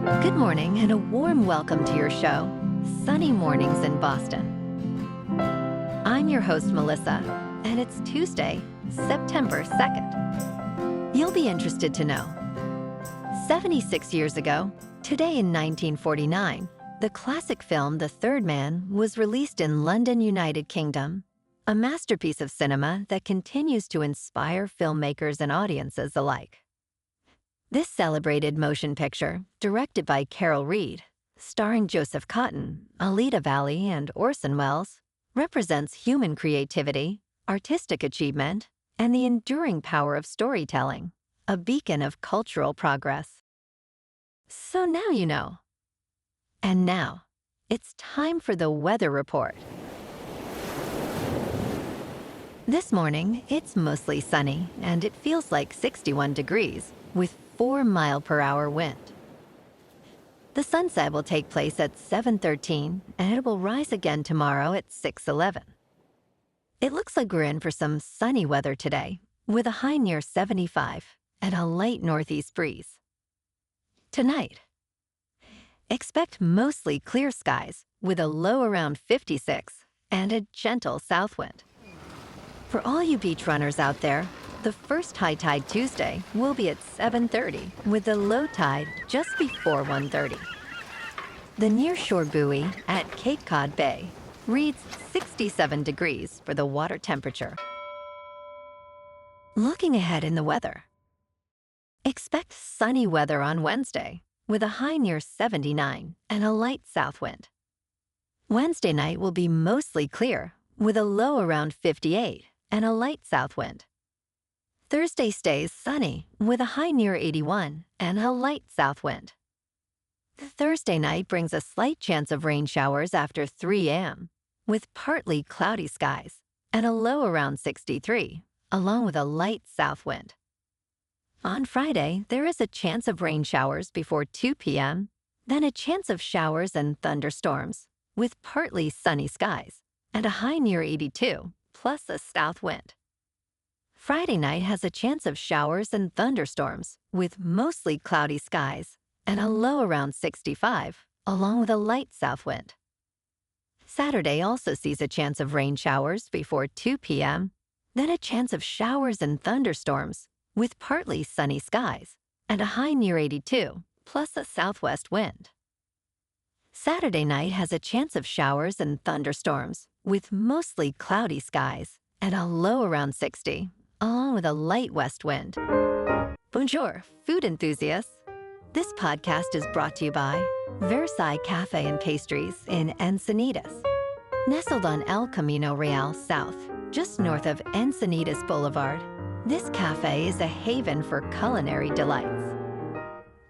Good morning and a warm welcome to your show, Sunny Mornings in Boston. I'm your host, Melissa, and it's Tuesday, September 2nd. You'll be interested to know. 76 years ago, today in 1949, the classic film The Third Man was released in London, United Kingdom, a masterpiece of cinema that continues to inspire filmmakers and audiences alike. This celebrated motion picture, directed by Carol Reed, starring Joseph Cotten, Alida Valli, and Orson Welles, represents human creativity, artistic achievement, and the enduring power of storytelling, a beacon of cultural progress. So now you know. And now, it's time for the weather report. This morning, it's mostly sunny, and it feels like 61 degrees, with 4-mile-per-hour wind. The sunset will take place at 7:13, and it will rise again tomorrow at 6:11. It looks like we're in for some sunny weather today, with a high near 75 and a light northeast breeze. Tonight, expect mostly clear skies with a low around 56 and a gentle south wind. For all you beach runners out there, the first high tide Tuesday will be at 7:30 with the low tide just before 1:30. The nearshore buoy at Cape Cod Bay reads 67 degrees for the water temperature. Looking ahead in the weather, expect sunny weather on Wednesday with a high near 79 and a light south wind. Wednesday night will be mostly clear with a low around 58 and a light south wind. Thursday stays sunny with a high near 81 and a light south wind. Thursday night brings a slight chance of rain showers after 3 a.m. with partly cloudy skies and a low around 63, along with a light south wind. On Friday, there is a chance of rain showers before 2 p.m., then a chance of showers and thunderstorms with partly sunny skies and a high near 82, plus a south wind. Friday night has a chance of showers and thunderstorms with mostly cloudy skies and a low around 65, along with a light south wind. Saturday also sees a chance of rain showers before 2 p.m., then a chance of showers and thunderstorms with partly sunny skies and a high near 82, plus a southwest wind. Saturday night has a chance of showers and thunderstorms with mostly cloudy skies and a low around 60, along with a light west wind. Bonjour, food enthusiasts. This podcast is brought to you by Versailles Cafe and Pastries in Encinitas. Nestled on El Camino Real South, just north of Encinitas Boulevard, this cafe is a haven for culinary delights.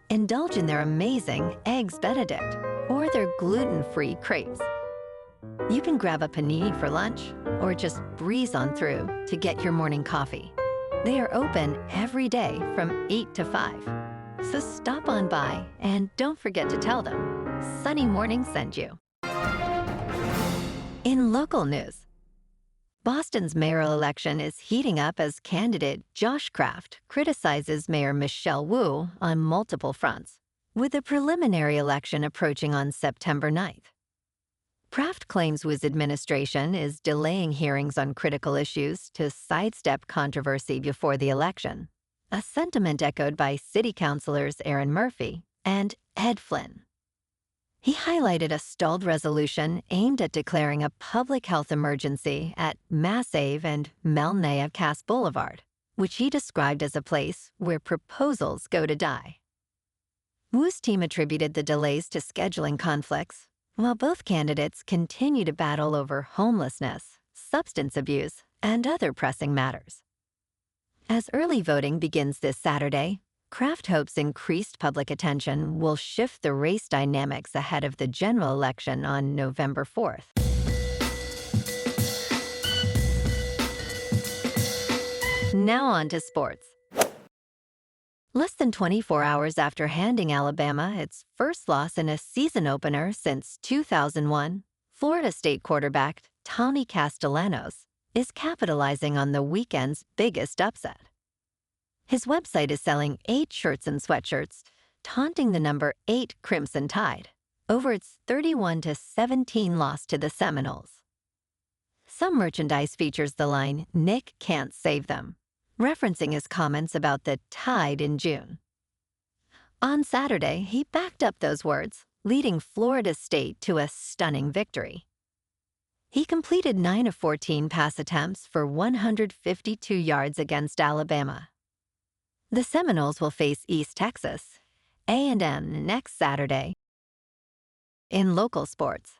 Indulge in their amazing Eggs Benedict or their gluten-free crepes. You can grab a panini for lunch or just breeze on through to get your morning coffee. They are open every day from 8 to 5. So stop on by and don't forget to tell them Sunny Morning sent you. In local news, Boston's mayoral election is heating up as candidate Josh Kraft criticizes Mayor Michelle Wu on multiple fronts, with the preliminary election approaching on September 9th. Kraft claims Wu's administration is delaying hearings on critical issues to sidestep controversy before the election, a sentiment echoed by City Councilors Aaron Murphy and Ed Flynn. He highlighted a stalled resolution aimed at declaring a public health emergency at Mass Ave and Melnea Cass Boulevard, which he described as a place where proposals go to die. Wu's team attributed the delays to scheduling conflicts, while both candidates continue to battle over homelessness, substance abuse, and other pressing matters. As early voting begins this Saturday, Kraft hopes increased public attention will shift the race dynamics ahead of the general election on November 4th. Now on to sports. Less than 24 hours after handing Alabama its first loss in a season opener since 2001, Florida State quarterback Tommy Castellanos is capitalizing on the weekend's biggest upset. His website is selling 8 shirts and sweatshirts taunting the number 8 Crimson Tide over its 31-17 loss to the Seminoles. Some merchandise features the line, "Nick can't save them," referencing his comments about the Tide in June. On Saturday, he backed up those words, leading Florida State to a stunning victory. He completed 9 of 14 pass attempts for 152 yards against Alabama. The Seminoles will face East Texas A&M next Saturday. In local sports,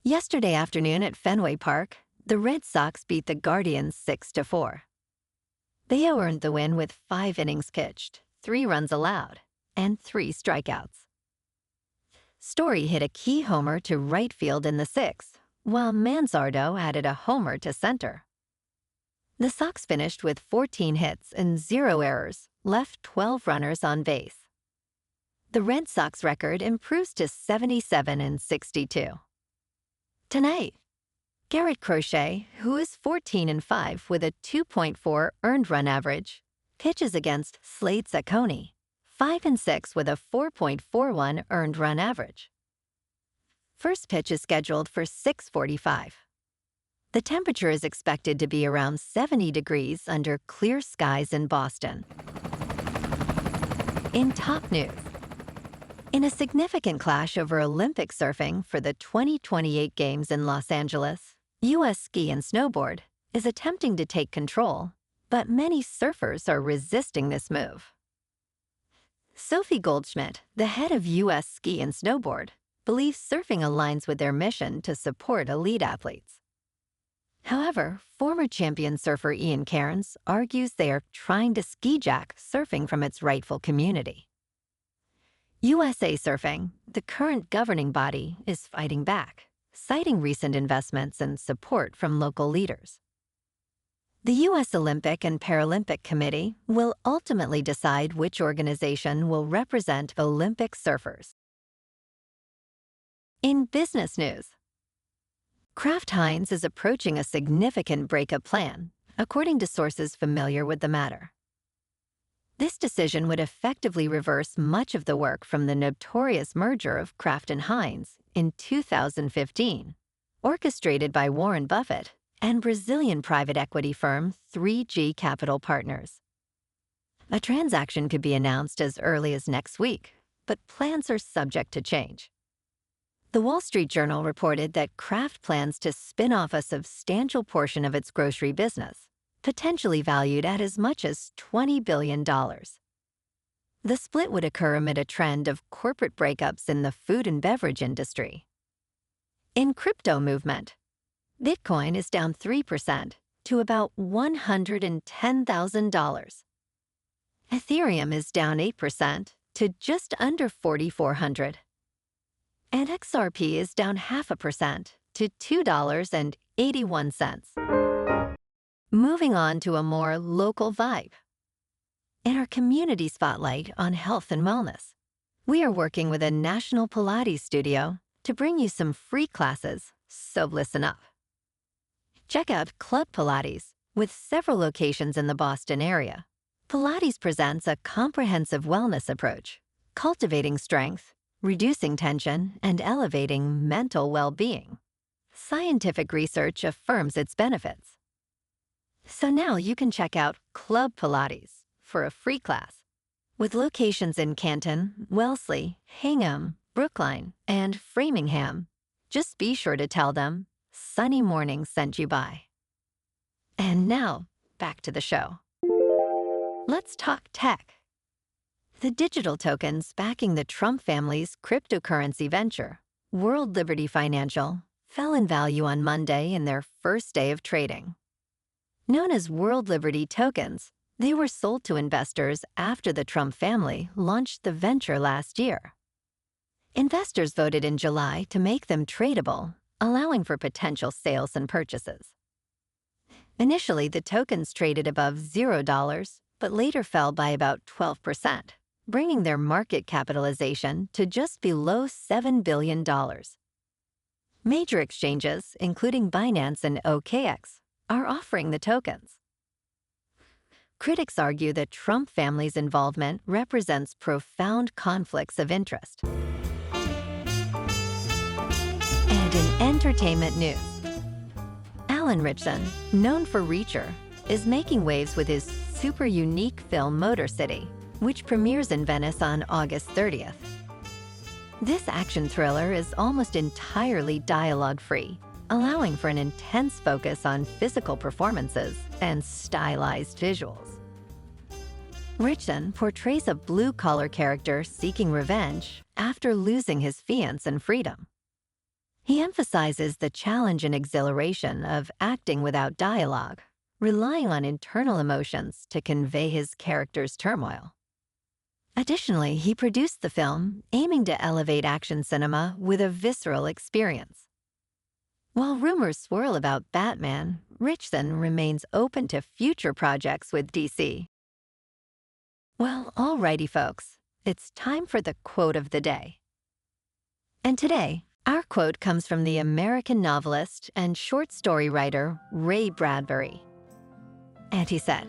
yesterday afternoon at Fenway Park, the Red Sox beat the Guardians 6-4. Bayo earned the win with 5 innings pitched, 3 runs allowed, and 3 strikeouts. Story hit a key homer to right field in the 6th, while Manzardo added a homer to center. The Sox finished with 14 hits and 0 errors, left 12 runners on base. The Red Sox record improves to 77-62. Tonight, Garrett Crochet, who is 14-5 with a 2.4 earned run average, pitches against Slade Cecconi, 5-6 with a 4.41 earned run average. First pitch is scheduled for 6:45. The temperature is expected to be around 70 degrees under clear skies in Boston. In top news, in a significant clash over Olympic surfing for the 2028 Games in Los Angeles, U.S. Ski and Snowboard is attempting to take control, but many surfers are resisting this move. Sophie Goldschmidt, the head of U.S. Ski and Snowboard, believes surfing aligns with their mission to support elite athletes. However, former champion surfer Ian Cairns argues they are trying to ski-jack surfing from its rightful community. USA Surfing, the current governing body, is fighting back, citing recent investments and support from local leaders. The U.S. Olympic and Paralympic Committee will ultimately decide which organization will represent Olympic surfers. In business news, Kraft Heinz is approaching a significant breakup plan, according to sources familiar with the matter. This decision would effectively reverse much of the work from the notorious merger of Kraft and Heinz in 2015, orchestrated by Warren Buffett and Brazilian private equity firm 3G Capital Partners. A transaction could be announced as early as next week, but plans are subject to change. The Wall Street Journal reported that Kraft plans to spin off a substantial portion of its grocery business, potentially valued at as much as $20 billion. The split would occur amid a trend of corporate breakups in the food and beverage industry. In crypto movement, Bitcoin is down 3% to about $110,000. Ethereum is down 8% to just under 4,400. And XRP is down 0.5% to $2.81. Moving on to a more local vibe. In our community spotlight on health and wellness, we are working with a national Pilates studio to bring you some free classes, so listen up. Check out Club Pilates, with several locations in the Boston area. Pilates presents a comprehensive wellness approach, cultivating strength, reducing tension, and elevating mental well-being. Scientific research affirms its benefits. So now you can check out Club Pilates for a free class. With locations in Canton, Wellesley, Hingham, Brookline, and Framingham, just be sure to tell them Sunny Morning sent you by. And now, back to the show. Let's talk tech. The digital tokens backing the Trump family's cryptocurrency venture, World Liberty Financial, fell in value on Monday in their first day of trading. Known as World Liberty tokens, they were sold to investors after the Trump family launched the venture last year. Investors voted in July to make them tradable, allowing for potential sales and purchases. Initially, the tokens traded above $0, but later fell by about 12%, bringing their market capitalization to just below $7 billion. Major exchanges, including Binance and OKX, are offering the tokens. Critics argue the Trump family's involvement represents profound conflicts of interest. And in entertainment news, Alan Ritchson, known for Reacher, is making waves with his super unique film Motor City, which premieres in Venice on August 30th. This action thriller is almost entirely dialogue-free, allowing for an intense focus on physical performances and stylized visuals. Ritchson portrays a blue-collar character seeking revenge after losing his fiancé and freedom. He emphasizes the challenge and exhilaration of acting without dialogue, relying on internal emotions to convey his character's turmoil. Additionally, he produced the film, aiming to elevate action cinema with a visceral experience. While rumors swirl about Batman, Ritchson remains open to future projects with DC. Well, alrighty folks, it's time for the quote of the day. And today, our quote comes from the American novelist and short story writer Ray Bradbury. And he said,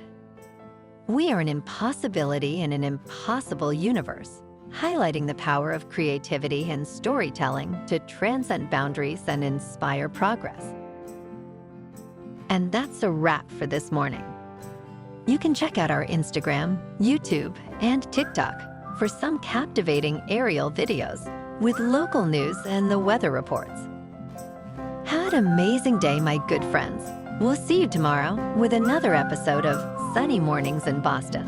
"We are an impossibility in an impossible universe, highlighting the power of creativity and storytelling to transcend boundaries and inspire progress." And that's a wrap for this morning. You can check out our Instagram, YouTube, and TikTok for some captivating aerial videos with local news and the weather reports. Have an amazing day, my good friends. We'll see you tomorrow with another episode of Sunny Mornings in Boston.